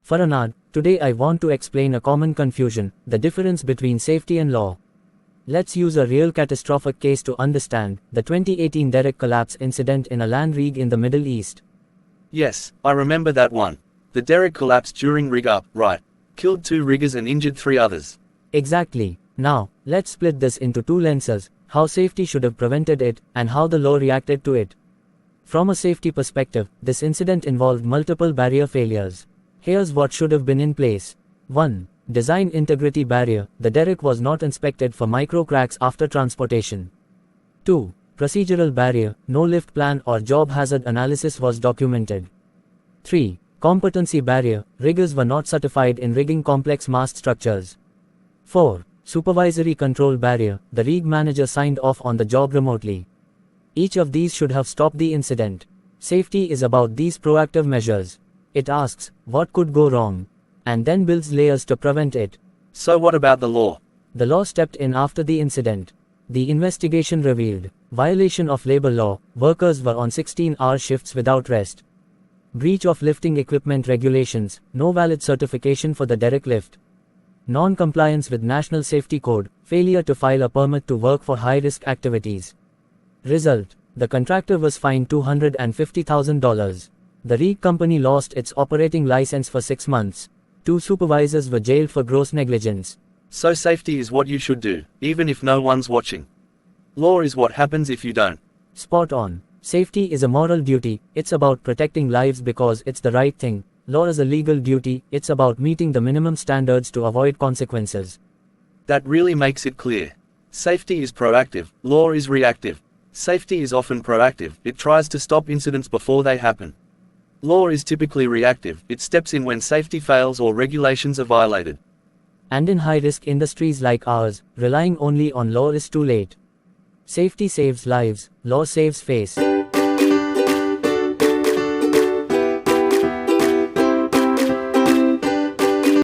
Farhanad, today I want to explain a common confusion, the difference between safety and law. Let's use a real catastrophic case to understand, the 2018 derrick collapse incident in a land rig in the Middle East. Yes, I remember that one. The derrick collapsed during rig up, right? Killed 2 riggers and injured 3 others. Exactly. Now, let's split this into 2 lenses, how safety should have prevented it, and how the law reacted to it. From a safety perspective, this incident involved multiple barrier failures. Here's what should have been in place. 1. Design integrity barrier, the derrick was not inspected for micro cracks after transportation. 2. Procedural barrier, no lift plan or job hazard analysis was documented. 3. Competency barrier, riggers were not certified in rigging complex mast structures. 4. Supervisory control barrier, the rig manager signed off on the job remotely. Each of these should have stopped the incident. Safety is about these proactive measures. It asks, what could go wrong? And then builds layers to prevent it. So what about the law? The law stepped in after the incident. The investigation revealed violation of labor law, workers were on 16-hour shifts without rest. Breach of lifting equipment regulations, no valid certification for the derrick lift. Non-compliance with National Safety Code, failure to file a permit to work for high-risk activities. Result, the contractor was fined $250,000. The rig company lost its operating license for 6 months. 2 supervisors were jailed for gross negligence. So safety is what you should do, even if no one's watching. Law is what happens if you don't. Spot on. Safety is a moral duty, it's about protecting lives because it's the right thing. Law is a legal duty, it's about meeting the minimum standards to avoid consequences. That really makes it clear. Safety is proactive, law is reactive. Safety is often proactive, it tries to stop incidents before they happen. Law is typically reactive, it steps in when safety fails or regulations are violated. And in high-risk industries like ours, relying only on law is too late. Safety saves lives, law saves face.